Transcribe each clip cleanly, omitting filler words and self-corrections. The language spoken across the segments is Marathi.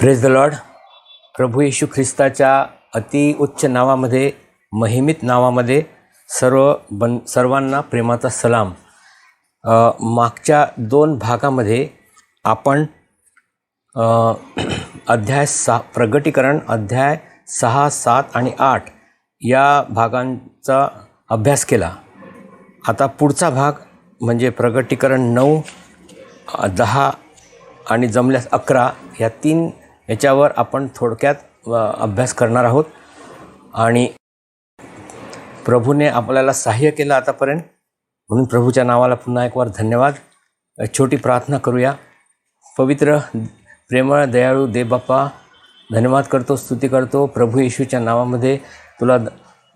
Praise the lord. प्रभू येशू ख्रिस्ताच्या अति उच्च नावामध्ये, महिमित नावामध्ये सर्वांना प्रेमाचा सलाम. मागच्या 2 भागामध्ये आपण अध्याय 6 प्रगटीकरण अध्याय 6, 7 आणि 8 या भागांचा अभ्यास केला. आता पुढचा भाग म्हणजे प्रगटीकरण 9, 10 आणि जमल्यास 11 या 3 याच्यावर आपण थोडक्यात अभ्यास करणार आहोत. आणि प्रभूने आपल्याला सहाय्य केलं आतापर्यंत, म्हणून प्रभूच्या नावाला पुन्हा एक वार धन्यवाद. छोटी प्रार्थना करूया. पवित्र प्रेमळ दयाळू देवबाप्पा, धन्यवाद करतो, स्तुती करतो प्रभू येशूच्या नावामध्ये. तुला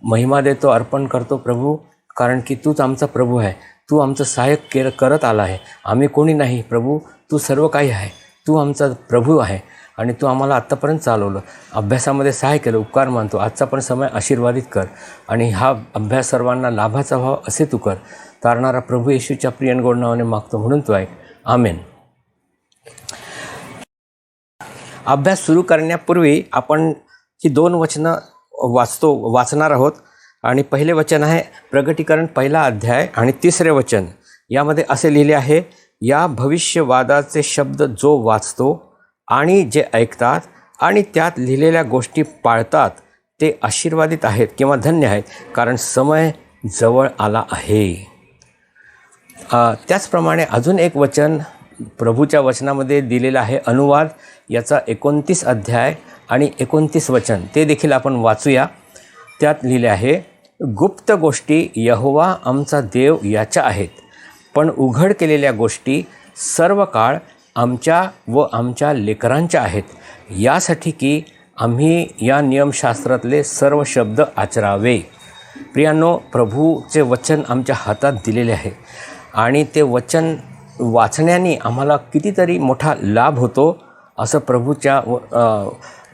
महिमा देतो, अर्पण करतो प्रभू, कारण की तूच आमचा प्रभू आहे. तू आमचं सहाय्यक करत आला आहे. आम्ही कोणी नाही प्रभू, तू सर्व काही आहे. तू आमचा प्रभू आहे आणि तू आम्हाला आत्तापर्यंत चालवलं, अभ्यासामध्ये सहाय्य केलं. उपकार मानतो. आजचा पण समय आशीर्वादित कर आणि हा अभ्यास सर्वांना लाभाचा व्हावा असे तू कर. तारणारा प्रभू येशूच्या प्रिय गोड नावाने मागतो, म्हणून तू ऐक. आमेन. अभ्यास सुरू करण्यापूर्वी आपण ही 2 वचनं वाचणार आहोत. आणि पहिले वचन आहे प्रगटीकरण 1 अध्याय आणि 3 वचन. यामध्ये असे लिहिले आहे, या भविष्यवादाचे शब्द जो वाचतो आणि जे ऐकतात आणि त्यात लिहिलेल्या गोष्टी पाळतात ते आशीर्वादित आहेत किंवा धन्य आहेत, कारण समय जवळ आला आहे. त्याचप्रमाणे अजून एक वचन प्रभूच्या वचनामध्ये दिलेलं आहे, अनुवाद याचा 29 अध्याय आणि 29 वचन, ते देखील आपण वाचूया. त्यात लिहिले आहे, गुप्त गोष्टी यहोवा आमचा देव याच्या आहेत, पण उघड केलेल्या गोष्टी सर्व काळ आमच्या व आमच्या लेकरांच्या आहेत, यासाठी की आम्ही या नियमशास्त्रातले सर्व शब्द आचरावे. प्रियांनो, प्रभूचे वचन आमच्या हातात दिलेले आहे आणि ते वचन वाचण्याने आम्हाला कितीतरी मोठा लाभ होतो, असं प्रभूच्या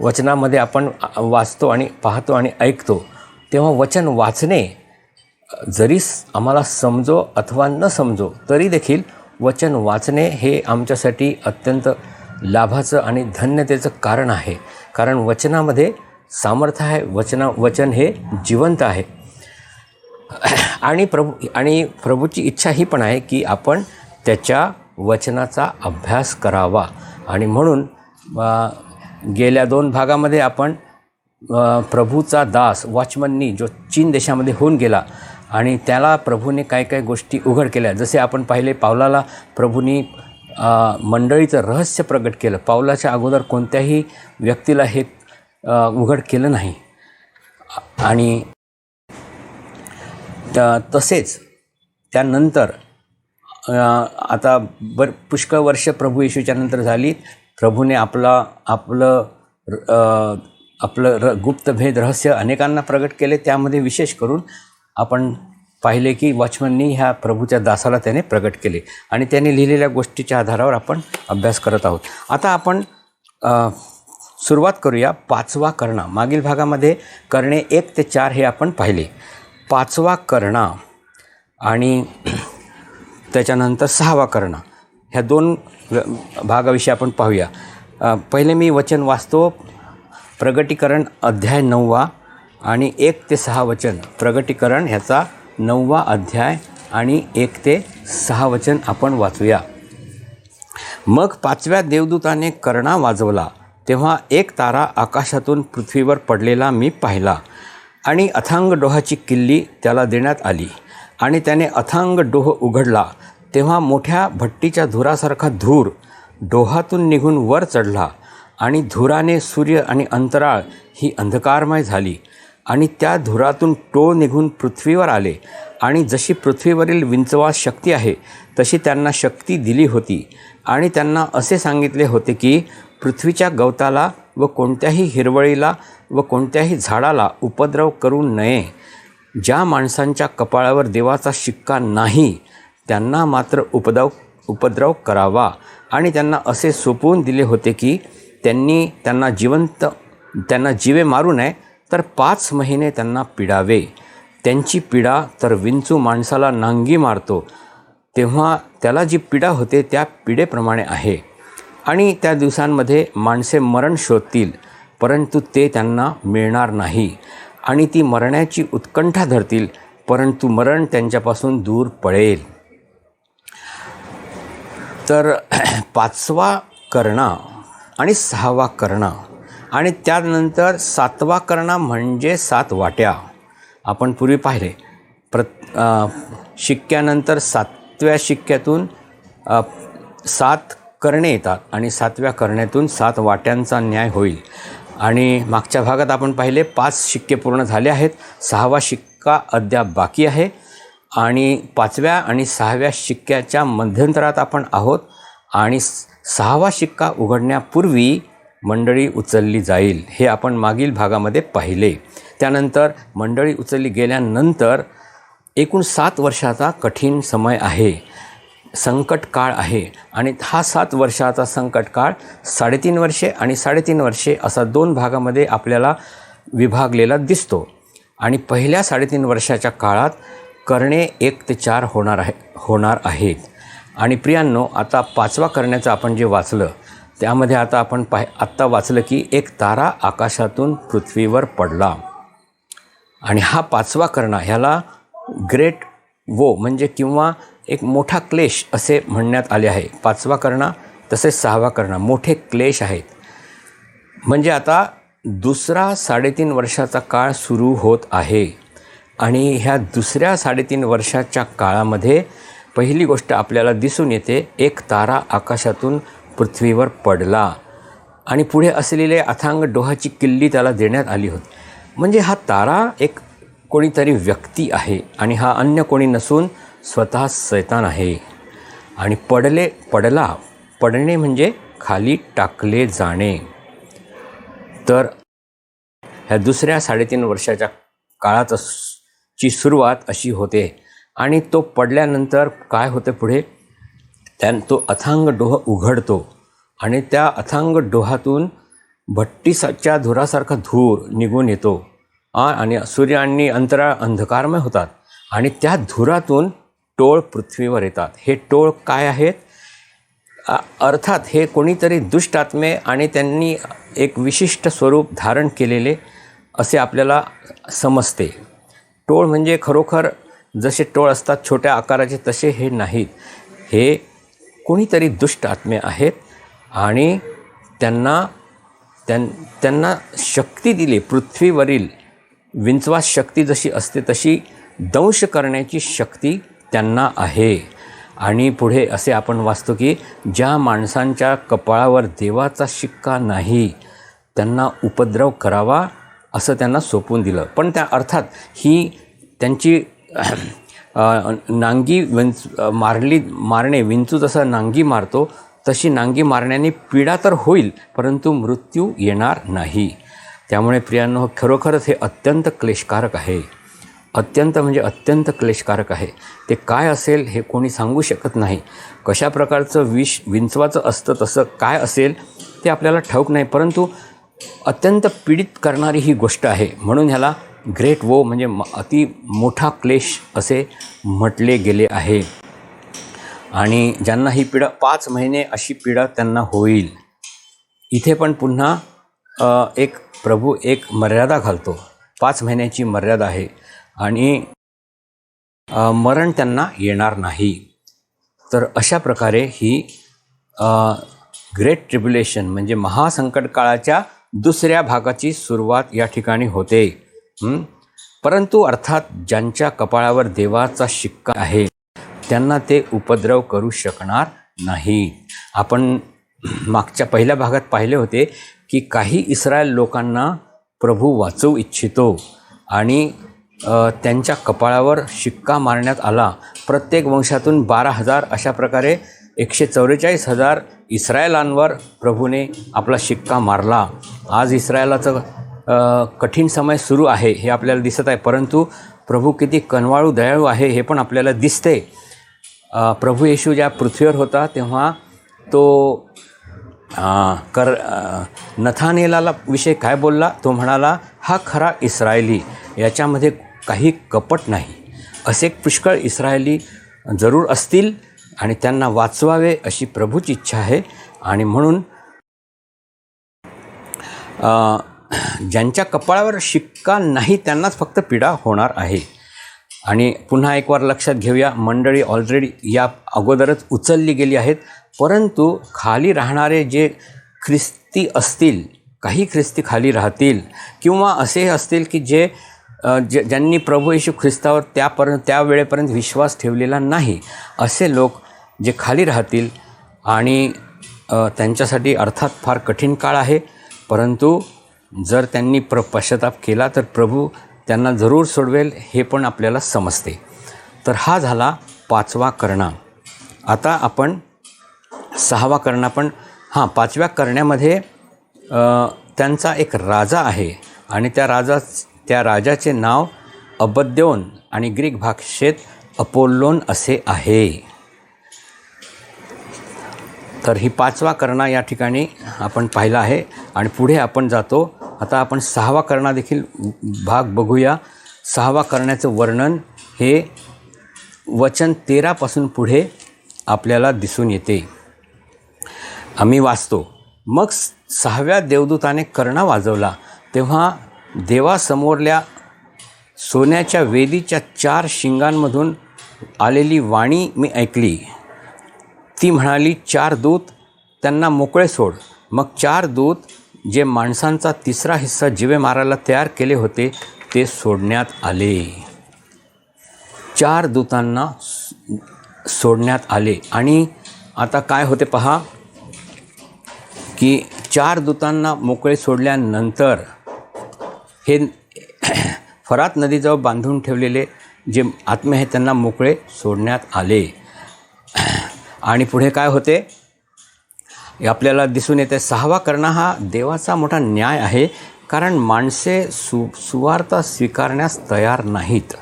वचनामध्ये आपण वाचतो आणि पाहतो आणि ऐकतो. तेव्हा वचन वाचणे, जरी आम्हाला समजो अथवा न समजो तरी देखील वचन वाचणे हे आमच्यासाठी अत्यंत लाभाचं आणि धन्यतेचं कारण आहे. कारण वचनामध्ये सामर्थ्य आहे. वचन हे जिवंत आहे. आणि प्रभूची इच्छा ही पण आहे की आपण त्याच्या वचनाचा अभ्यास करावा. आणि म्हणून गेल्या 2 भागामध्ये आपण प्रभूचा दास वॉचमननी जो चीन देशामध्ये होऊन गेला आणि त्याला प्रभूने काय काय गोष्टी उघड केल्या. जसे आपण पाहिले, पावलाला प्रभूंनी मंडळीचं रहस्य प्रगट केलं. पावलाच्या अगोदर कोणत्याही व्यक्तीला हे उघड केलं नाही. आणि तसेच त्यानंतर आता पुष्कळ वर्ष प्रभू येशूच्या नंतर झाली. प्रभूने आपलं गुप्त भेद रहस्य अनेकांना प्रगट केले. त्यामध्ये विशेष करून आपण पाहिले की वॉचमननी ह्या प्रभूच्या दासाला त्याने प्रगट केले आणि त्याने लिहिलेल्या गोष्टीच्या आधारावर आपण अभ्यास करत आहोत. आता आपण सुरुवात करूया 5वा करणा. मागील भागामध्ये करणे 1 ते 4 हे आपण पाहिले. 5वा करणा आणि त्याच्यानंतर 6वा करणा, ह्या 2 भागाविषयी आपण पाहूया. पहिले मी वचन वाचतो. प्रगटीकरण अध्याय 9 आणि 1 ते 6 वचन. प्रगटीकरण ह्याचा 9 अध्याय आणि 1 ते 6 वचन आपण वाचूया. मग 5व्या देवदूताने कर्णा वाजवला, तेव्हा एक तारा आकाशातून पृथ्वीवर पडलेला मी पाहिला आणि अथांग डोहाची किल्ली त्याला देण्यात आली. आणि त्याने अथांग डोह उघडला, तेव्हा मोठ्या भट्टीच्या धुरासारखा धूर डोहातून निघून वर चढला आणि धुराने सूर्य आणि अंतराळ ही अंधकारमय झाली. आणि त्या धुरातून टोळ निघून पृथ्वीवर आले आणि जशी पृथ्वीवरील विंचवास शक्ती आहे तशी त्यांना शक्ती दिली होती. आणि त्यांना असे सांगितले होते की पृथ्वीच्या गवताला व कोणत्याही हिरवळीला व कोणत्याही झाडाला उपद्रव करू नये. ज्या माणसांच्या कपाळावर देवाचा शिक्का नाही त्यांना मात्र उपद्रव करावा. आणि त्यांना असे सोपवून दिले होते की त्यांना जीवे मारू नये, तर 5 महिने त्यांना पिडावे. त्यांची पीडा तर विंचू माणसाला नांगी मारतो, तेव्हा त्याला जी पीडा होते त्या पीडेप्रमाणे आहे. आणि त्या दिवसांमध्ये माणसे मरण शोधतील, परंतु ते त्यांना मिळणार नाही. आणि ती मरण्याची उत्कंठा धरतील, परंतु मरण त्यांच्यापासून दूर पळेल. तर 5वा करणा आणि 6वा करणा आणि त्यानंतर 7वा करणा म्हणजे 7 वाट्या. आपण पूर्वी पाहिले शिक्क्यानंतर 7व्या शिक्क्यातून 7 करणे येतात आणि 7व्या करण्यातून 7 वाट्यांचा न्याय होईल. आणि मागच्या भागात आपण पाहिले 5 शिक्के पूर्ण झाले आहेत, 6वा शिक्का अद्याप बाकी आहे आणि 5व्या आणि 6व्या शिक्क्याच्या मध्यंतरात आपण आहोत. आणि 6वा शिक्का उघडण्यापूर्वी मंडळी उचलली जाईल, हे आपण मागील भागामध्ये पाहिले. त्यानंतर मंडळी उचलली गेल्यानंतर एकूण 7 वर्षाचा कठीण समय आहे, संकट काळ आहे. आणि हा 7 वर्षाचा संकट काळ 3.5 वर्षे आणि 3.5 वर्षे असा 2 भागामध्ये आपल्याला विभागलेला दिसतो. आणि पहिल्या 3.5 वर्षाच्या काळात करणे 1 ते 4 होणार आहेत. आणि प्रियांनो, आता 5वा करण्याचं आपण जे वाचलं त्यामध्ये आता आपण आत्ता वाचलं की एक तारा आकाशातून पृथ्वीवर पडला. आणि हा 5वा करणा ह्याला ग्रेट वो म्हणजे किंवा एक मोठा क्लेश असे म्हणण्यात आले आहे. 5वा करणा तसेच 6वा करणा मोठे क्लेश आहेत. म्हणजे आता दुसरा 3.5 वर्षाचा काळ सुरू होत आहे. आणि ह्या दुसऱ्या 3.5 वर्षाच्या काळामध्ये पहिली गोष्ट आपल्याला दिसून येते, एक तारा आकाशातून पृथ्वीवर पडला आणि पुढे असलेले अथांग डोहाची किल्ली त्याला देण्यात आली होती. म्हणजे हा तारा एक कोणीतरी व्यक्ती आहे आणि हा अन्य कोणी नसून स्वतः शैतान आहे. आणि पडणे म्हणजे खाली टाकले जाणे. तर ह्या दुसऱ्या 3.5 वर्षाच्या काळाची सुरुवात अशी होते. आणि तो पडल्यानंतर काय होते पुढे, तो अथांग डोह उघडतो आणि त्या अथांग डोहातून भट्टीच्या धुरासारखा धूर निघून येतो आणि सूर्य आणि अंतराळ अंधकारमय होतात आणि त्या धुरातून टोळ पृथ्वीवर येतात. हे टोळ काय आहेत? अर्थात हे कोणीतरी दुष्ट आत्मे आणि त्यांनी एक विशिष्ट स्वरूप धारण केलेले असे आपल्याला समजते. टोळ म्हणजे खरोखर जसे टोळ असतात छोट्या आकाराचे तसे हे नाहीत. हे कोणीतरी दुष्ट आत्मे आहेत आणि त्यांना शक्ती दिली. पृथ्वीवरील विंचवास शक्ती जशी असते तशी दंश करण्याची शक्ती त्यांना आहे. आणि पुढे असे आपण वाचतो की ज्या माणसांच्या कपाळावर देवाचा शिक्का नाही त्यांना उपद्रव करावा असं त्यांना सोपवून दिलं. पण त्या अर्थात ही त्यांची नांगी मारणे, विंचू जसं नांगी मारतो तशी नांगी मारण्याने पीडा तर होईल परंतु मृत्यू येणार नाही. त्यामुळे प्रियांनो, खरोखरच हे अत्यंत क्लेशकारक आहे. अत्यंत म्हणजे अत्यंत क्लेशकारक आहे. ते काय असेल हे कोणी सांगू शकत नाही. कशा प्रकारचं विष विंचवाचं असतं तसं काय असेल ते आपल्याला ठाऊक नाही, परंतु अत्यंत पीडित करणारी ही गोष्ट आहे. म्हणून ह्याला ग्रेट वो म्हणजे अति मोठा क्लेश असे म्हटले गेले आहे. आणि ज्यांना ही पीडा 5 महिने अशी पीडा त्यांना होईल. इथे पण पुन्हा प्रभू एक मर्यादा घालतो. 5 महिन्याची मर्यादा आहे आणि मरण त्यांना येणार नाही. तर अशा प्रकारे ही ग्रेट ट्रिब्युलेशन म्हणजे महासंकट काळाच्या दुसऱ्या भागाची सुरुवात या ठिकाणी होते. परंतु अर्थात ज्यांच्या कपाळावर देवाचा शिक्का आहे त्यांना ते उपद्रव करू शकणार नाही. आपण मागच्या पहिल्या भागात पाहिले होते की काही इस्रायल लोकांना प्रभू वाचवू इच्छितो आणि त्यांच्या कपाळावर शिक्का मारण्यात आला. प्रत्येक वंशातून 12,000 अशा प्रकारे 144,000 इस्रायलांवर प्रभूने आपला शिक्का मारला. आज इस्रायलाचं कठीण समय सुरू आहे हे आपल्याला दिसत आहे, परंतु प्रभू किती कनवाळू दयाळू आहे हे पण आपल्याला दिसते. प्रभू येशू ज्या पृथ्वीवर होता तेव्हा तो नथानेलाला विषय काय बोलला? तो म्हणाला, हा खरा इस्रायली, याच्यामध्ये काही कपट नाही. असे पुष्कळ इस्रायली जरूर असतील आणि त्यांना वाचवावे अशी प्रभूची इच्छा आहे. आणि म्हणून ज्यांच्या कपाळावर शिक्का नाही त्यांनाच फक्त पीडा होणार आहे. आणि पुन्हा एक वार लक्षात घेऊया, मंडळी ऑलरेडी या अगोदरच उचलली गेली आहेत, परंतु खाली राहणारे जे ख्रिस्ती असतील, काही ख्रिस्ती खाली राहतील किंवा असे असतील की ज्यांनी प्रभू येशू ख्रिस्तावर त्या वेळेपर्यंत विश्वास ठेवलेला नाही, असे लोक जे खाली राहतील आणि त्यांच्यासाठी अर्थात फार कठीण काळ आहे, परंतु जर त्यांनी पश्चाताप केला तर प्रभू त्यांना जरूर सोडवेल, हे पण आपल्याला समजते. तर हा झाला 5वा करणा. आता आपण 6वा करणा पण 5व्या करण्यामध्ये त्यांचा एक राजा आहे आणि त्या राजाचे नाव अबद्योन आणि ग्रीक भाषेत अपोल्लोन असे आहे. तर ही 5वा करणा या ठिकाणी आपण पाहिला आहे आणि पुढे आपण जातो. आता आपण 6वा करणा देखील भाग बघूया. 6वा करण्याचं वर्णन हे वचन 13 पासून पुढे आपल्याला दिसून येते. आम्ही वाचतो, मग 6व्या देवदूताने कर्णा वाजवला, तेव्हा देवासमोरल्या सोन्याच्या वेदीच्या 4 शिंगांमधून आलेली वाणी मी ऐकली. ती म्हणाली, 4 दूत त्यांना मोकळे सोड. मग 4 दूत जे माणसांचा 3रा हिस्सा जीवे मारायला तयार केले होते ते सोडण्यात आले. 4 दूतांना सोडण्यात आले. आणि आता काय होते पहा, की 4 दूतांना मोकळे सोडल्यानंतर हे फरात नदीजवळ बांधून ठेवलेले जे आत्मे आहेत त्यांना मोकळे सोडण्यात आले. आणि पुढे काय होते आपल्याला दिसून येते. 6वा करणा हा देवाचा मोठा न्याय आहे, कारण माणसे सुवार्ता स्वीकारण्यास तयार नाहीत.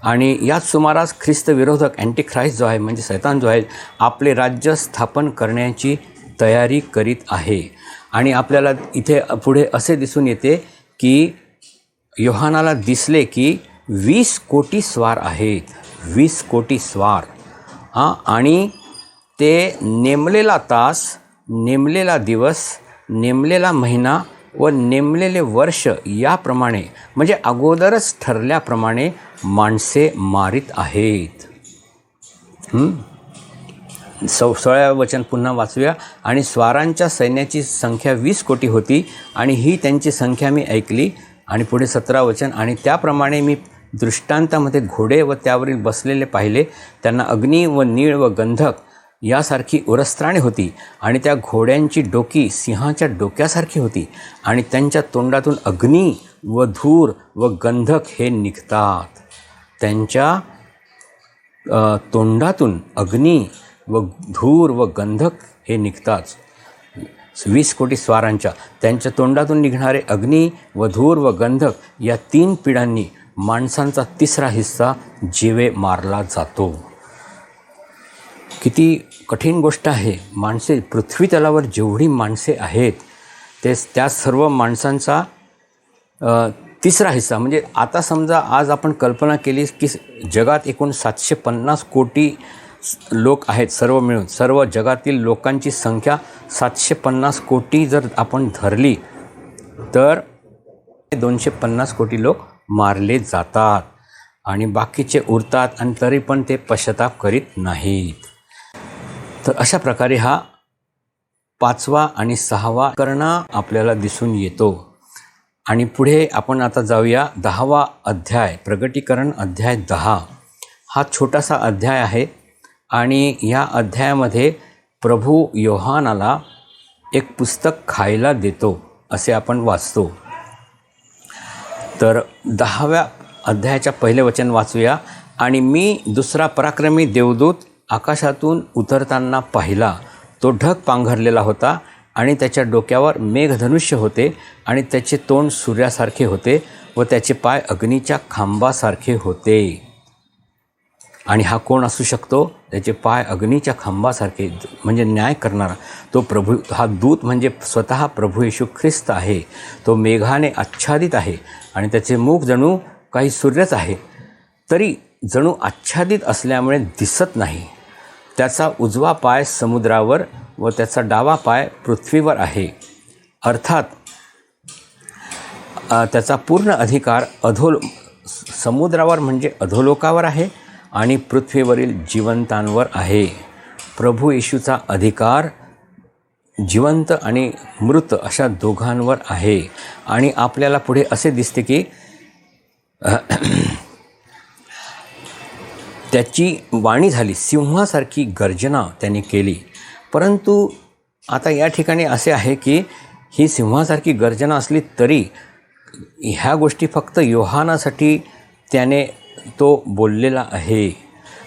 आणि याच सुमारास ख्रिस्त विरोधक अँटी ख्राइस्ट जो आहे, म्हणजे शैतान जो आहे, आपले राज्य स्थापन करण्याची तयारी करीत आहे. आणि आपल्याला इथे पुढे असे दिसून येते की योहानाला दिसले की 20 कोटी स्वार आहेत. 20 कोटी स्वार. आणि ते नेमलेला तास, नेमलेला दिवस, नेमलेला महिना व नेमलेले वर्ष याप्रमाणे, म्हणजे अगोदरच ठरल्याप्रमाणे माणसे मारित आहेत. 16व्या वचन पुन्हा वाचूया. आणि स्वारांच्या सैन्याची संख्या 20 कोटी होती आणि ही त्यांची संख्या मी ऐकली. आणि पुढे 17 वचन, आणि त्याप्रमाणे मी दृष्टांतामध्ये घोडे व त्यावरील बसलेले पाहिले. त्यांना अग्नी व नीळ व गंधक यासारखी उरस्त्राणे होती आणि त्या घोड्यांची डोकी सिंहाच्या डोक्यासारखी होती आणि त्यांच्या तोंडातून अग्नी व धूर व गंधक हे निघतात. त्यांच्या तोंडातून अग्नी व धूर व गंधक हे निघतात. 20 कोटी स्वारांच्या त्यांच्या तोंडातून निघणारे अग्नी व धूर व गंधक या 3 पिढ्यांनी माणसांचा 3रा हिस्सा जीवे मारला जातो. किती कठीण गोष्ट आहे. माणसे पृथ्वी तलावर जेवढी माणसे आहेत त्या सर्व माणसांचा 3रा हिस्सा, म्हणजे आता समजा आज आपण कल्पना केली की जगात एकूण 750 कोटी लोक आहेत सर्व मिळून. सर्व जगातील लोकांची संख्या 750 कोटी जर आपण धरली तर 250 कोटी लोक मारले जातात आणि बाकीचे उरतात आणि तरी पण ते पश्चाताप करीत नाहीत. तर अशा प्रकारे हा 5वा आणि 6वा करणा आपल्याला दिसून येतो. आणि पुढे आपण आता जाऊया 10वा अध्याय, प्रगटीकरण अध्याय 10. हा छोटासा अध्याय आहे आणि या अध्यायामध्ये प्रभू योहानाला एक पुस्तक खायला देतो असे आपण वाचतो. तर 10व्या अध्यायाच्या पहिले वचन वाचूया. आणि मी दुसरा पराक्रमी देवदूत आकाशातून उतरताना पाहिला. तो ढग पांघरलेला होता आणि त्याच्या डोक्यावर मेघधनुष्य होते आणि त्याचे तोंड सूर्यासारखे होते व त्याचे पाय अग्नीच्या खांबासारखे होते. आणि हा कोण असू शकतो? त्याचे पाय अग्नीच्या खांबासारखे, म्हणजे न्याय करणारा तो प्रभू. हा दूत म्हणजे स्वतः प्रभू येशू ख्रिस्त आहे. तो मेघाने आच्छादित आहे आणि त्याचे मुख जणू काही सूर्यच आहे, तरी जणू आच्छादित असल्यामुळे दिसत नाही. त्याचा उजवा पाय समुद्रावर व त्याचा डावा पाय पृथ्वीवर आहे. अर्थात त्याचा पूर्ण अधिकार समुद्रावर म्हणजे अधोलोकावर आहे आणि पृथ्वीवरील जिवंतांवर आहे. प्रभू येशूचा अधिकार जिवंत आणि मृत अशा दोघांवर आहे. आणि आपल्याला पुढे असे दिसते की त्याची वाणी झाली, सिंहासारखी गर्जना त्याने केली. परंतु आता या ठिकाणी असे आहे की ही सिंहासारखी गर्जना असली तरी ह्या गोष्टी फक्त योहानासाठी त्याने तो बोललेला आहे.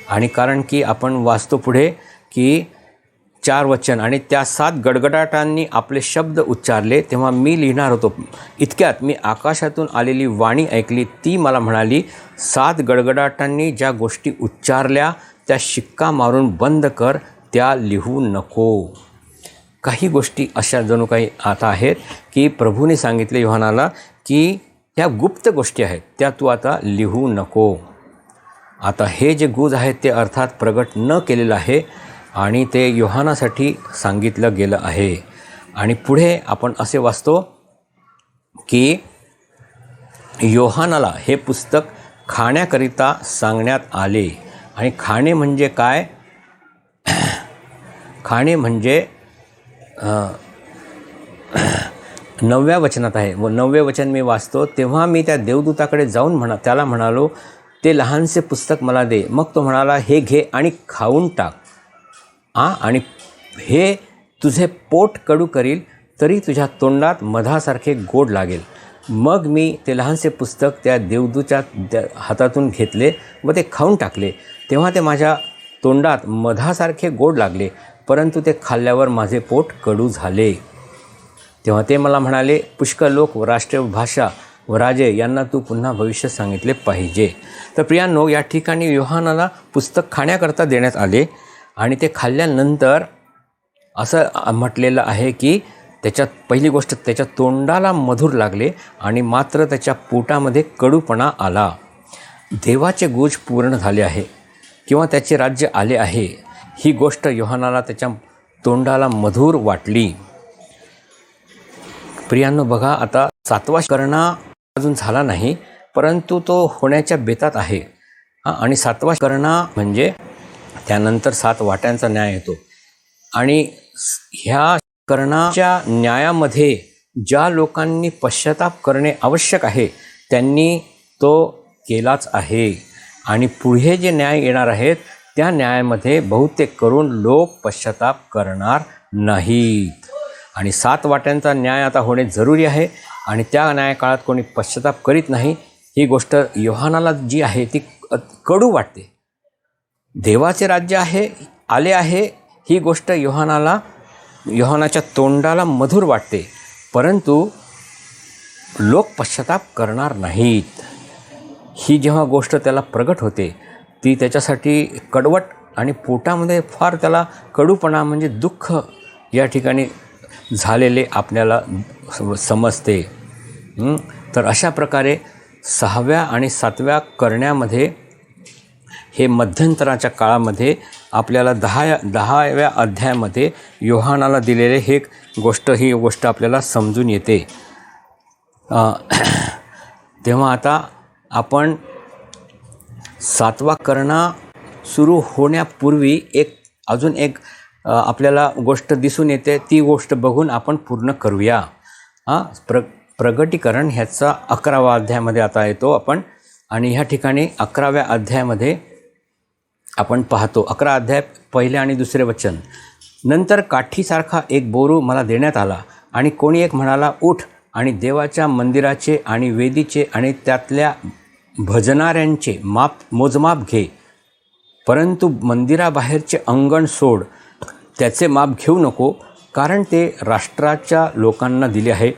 आणि कारण की आपण वाचतो पुढे की 4 वचन, आणि त्या 7 गडगडाटांनी आपले शब्द उच्चारले तेव्हा मी लिहिणार होतो. इतक्यात मी आकाशातून आलेली वाणी ऐकली. ती मला म्हणाली, 7 गडगडाटांनी ज्या गोष्टी उच्चारल्या त्या शिक्का मारून बंद कर, त्या लिहू नको. काही गोष्टी अशा जणू काही आता आहेत की प्रभूने सांगितले योहानाला की ह्या गुप्त गोष्टी आहेत, त्या तू आता लिहू नको. आता हे जे गुज आहेत ते अर्थात प्रगट न केलेलं आहे आणि ते योहानासाठी सांगितलं गेलं आहे. आणि पुढे आपण असे वाचतो की योहानाला हे पुस्तक खाण्याकरिता सांगण्यात आले. आणि खाणे म्हणजे काय? खाणे म्हणजे 9व्या वचनात आहे व 9वे वचन मी वाचतो. तेव्हा मी त्या देवदूताकडे जाऊन त्याला म्हणालो, ते लहानसे पुस्तक मला दे. मग तो म्हणाला, हे घे आणि खाऊन टाक. आणि हे तुझे पोट कडू करील तरी तुझ्या तोंडात मधासारखे गोड लागेल. मग मी ते लहानसे पुस्तक त्या देवदूच्या हातातून घेतले व ते खाऊन टाकले. तेव्हा ते माझ्या तोंडात मधासारखे गोड लागले, परंतु ते खाल्ल्यावर माझे पोट कडू झाले. तेव्हा ते मला म्हणाले, पुष्कळ लोक व राष्ट्रीय भाषा व राजे यांना तू पुन्हा भविष्य सांगितले पाहिजे. तर प्रियांनो, या ठिकाणी योहानाला पुस्तक खाण्याकरता देण्यात आले आणि ते खाल्ल्यानंतर असं म्हटलेलं आहे की त्याच्यात पहिली गोष्ट त्याच्या तोंडाला मधुर लागले आणि मात्र त्याच्या पोटामध्ये कडूपणा आला. देवाचे गुज पूर्ण झाले आहे किंवा त्याचे राज्य आले आहे, ही गोष्ट योहानाला त्याच्या तोंडाला मधुर वाटली. प्रियांनो बघा, आता 7वा करणा अजून झाला नाही, परंतु तो होण्याच्या बेतात आहे. आणि 7वा करणा म्हणजे त्यानंतर 7 वाट्यांचा न्याय येतो. आणि ह्या करणाच्या न्यायामध्ये ज्या लोकांनी पश्चाताप करणे आवश्यक आहे त्यांनी तो केलाच आहे. आणि पुढे जे न्याय येणार आहेत त्या न्यायामध्ये बहुतेक करून लोक पश्चाताप करणार नाहीत. आणि 7 वाट्यांचा न्याय आता होणे जरुरी आहे आणि त्या न्यायकाळात कोणी पश्चाताप करीत नाही, ही गोष्ट योहानाला जी आहे ती कडू वाटते. देवाचे राज्य आले आहे, ही गोष्ट योहानाच्या तोंडाला मधुर वाटते, परंतु लोक पश्चाताप करणार नाहीत. ही जेव्हा गोष्ट त्याला प्रगट होते ती त्याच्यासाठी कडवट आणि पोटामध्ये फार त्याला कडूपणा म्हणजे दुःख या ठिकाणी झालेले आपल्याला समजते. तर अशा प्रकारे 6व्या आणि 7व्या करण्यामध्ये हे मध्यंतराच्या काळामध्ये आपल्याला 10व्या अध्यायामध्ये योहानाला दिलेले ही गोष्ट आपल्याला समजून येते. तेव्हा आता आपण 7वा करणा सुरू होण्यापूर्वी अजून एक आपल्याला गोष्ट दिसून येते, ती गोष्ट बघून आपण पूर्ण करूया. प्रगटीकरण ह्याचा 11वा अध्यायामध्ये आता येतो आपण. आणि ह्या ठिकाणी 11व्या अध्यायामध्ये आपण पाहतो, 11 अध्याय 1 आणि 2 वचन. नंतर काठीसारखा एक बोरू मला देण्यात आला आणि कोणी एक म्हणाला, उठ आणि देवाच्या मंदिराचे आणि वेदीचे आणि त्यातल्या भजणाऱ्यांचे मोजमाप घे, परंतु मंदिराबाहेरचे अंगण सोड, त्याचे माप घेऊ नको, कारण ते राष्ट्राच्या लोकांना दिले आहे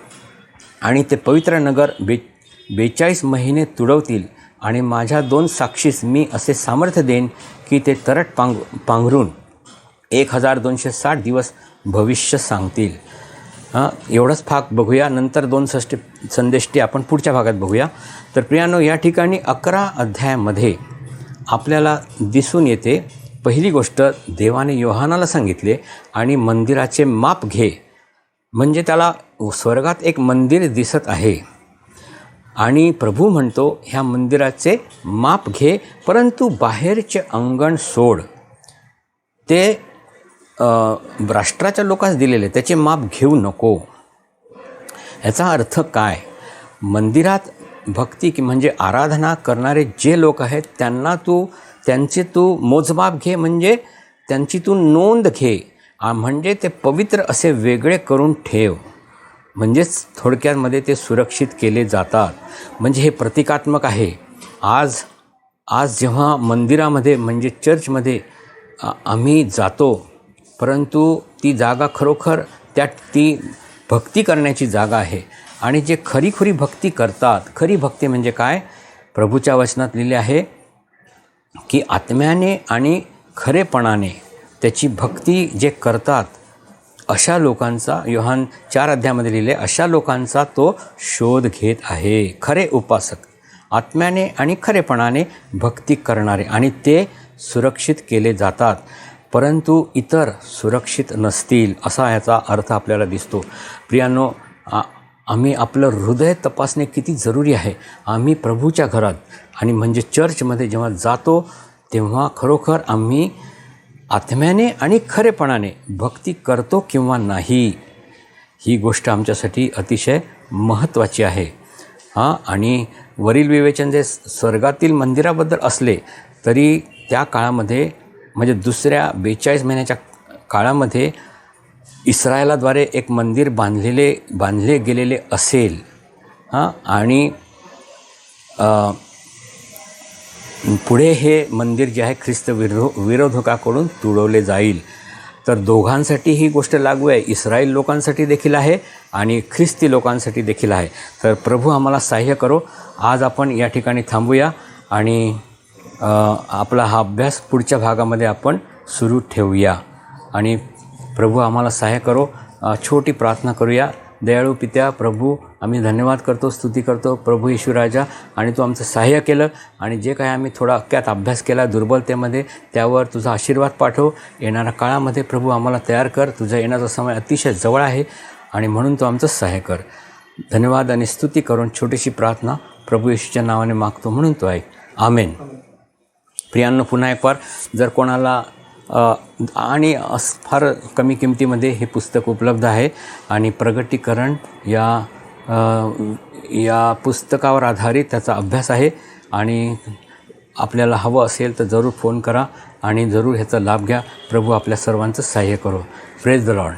आणि ते पवित्र नगर 42 महिने तुडवतील. आणि माझ्या 2 साक्षीस मी असे सामर्थ्य देईन की ते तरट पांघरून 1260 दिवस भविष्य सांगतील. एवढंच भाग बघूया, नंतर 2 संदेष्टी आपण पुढच्या भागात बघूया. तर प्रियानो, या ठिकाणी 11 अध्यायामध्ये आपल्याला दिसून येते पहिली गोष्ट देवाने योहानाला सांगितले आणि मंदिराचे माप घे, म्हणजे त्याला स्वर्गात एक मंदिर दिसत आहे आणि प्रभू म्हणतो ह्या मंदिराचे माप घे, परंतु बाहेरचे अंगण सोड. ते राष्ट्राच्या लोकांस दिलेले, त्याचे माप घेऊ नको. याचा अर्थ काय? मंदिरात भक्ती म्हणजे आराधना करणारे जे लोक आहेत त्यांना त्यांचे तू मोजमाप घे, म्हणजे त्यांची तू नोंद घे, म्हणजे ते पवित्र असे वेगळे करून ठेव. म्हणजेच थोडक्यामध्ये ते सुरक्षित केले जातात. म्हणजे हे प्रतिकात्मक आहे. आज जेव्हा मंदिरामध्ये म्हणजे चर्चमध्ये आम्ही जातो, परंतु ती जागा खरोखर ती भक्ती करण्याची जागा आहे. आणि जे खरीखुरी भक्ती करतात, खरी भक्ती म्हणजे काय? प्रभूच्या वचनात लिहिले आहे की आत्म्याने आणि खरेपणाने त्याची भक्ती जे करतात अशा लोकांचा, योहान 4 अध्यायामध्ये लिहिले, अशा लोकांचा तो शोध घेत आहे. खरे उपासक, आत्म्याने आणि खरेपणाने भक्ती करणारे, आणि ते सुरक्षित केले जातात. परंतु इतर सुरक्षित नसतील, असा याचा अर्थ आपल्याला दिसतो. प्रियांनो, आम्ही आपलं हृदय तपासणे किती जरुरी आहे. आम्ही प्रभूच्या घरात आणि म्हणजे चर्चमध्ये जेव्हा जातो तेव्हा खरोखर आम्ही आत्म्याने आणि खरेपणाने भक्ती करतो किंवा नाही, ही गोष्ट आमच्यासाठी अतिशय महत्त्वाची आहे. आणि वरील विवेचन जे स्वर्गातील मंदिराबद्दल असले तरी त्या काळामध्ये म्हणजे दुसऱ्या 42 महिन्याच्या काळामध्ये इस्रायलाद्वारे एक मंदिर बांधले गेलेले असेल. आणि पुढे हे मंदिर जे आहे ख्रिस्त विरोधकाकडून तुडवले जाईल. तर दोघांसाठी ही गोष्ट लागू आहे. इस्रायल लोकांसाठी देखील आहे आणि ख्रिस्ती लोकांसाठी देखील आहे. तर प्रभू आम्हाला सहाय्य करो. आज आपण या ठिकाणी थांबूया आणि आपला हा अभ्यास पुढच्या भागामध्ये आपण सुरू ठेवूया. आणि प्रभू आम्हाला सहाय्य करो. छोटी प्रार्थना करूया. दयाळू पित्या प्रभू, आम्ही धन्यवाद करतो, स्तुती करतो प्रभू येशू राजा. आणि तू आमचं सहाय्य केलं आणि जे काही आम्ही थोडा अक्क्यात अभ्यास केला दुर्बलतेमध्ये, त्यावर तुझा आशीर्वाद पाठव. येणाऱ्या काळामध्ये प्रभू आम्हाला तयार कर. तुझा येण्याचा समय अतिशय जवळ आहे आणि म्हणून तू आमचं सहाय्य कर. धन्यवाद आणि स्तुती करून छोटीशी प्रार्थना प्रभू येशूच्या नावाने मागतो म्हणून तो आहे. आमेन. प्रियांनो, पुन्हा एक वार जर कोणाला आणि फार कमी किमतीमध्ये हे पुस्तक उपलब्ध आहे आणि प्रगटीकरण या पुस्तकावर आधारित त्याचा अभ्यास आहे. आणि आपल्याला हवं असेल तर जरूर फोन करा आणि जरूर ह्याचा लाभ घ्या. प्रभू आपल्या सर्वांचं सहाय्य करो. Praise the Lord.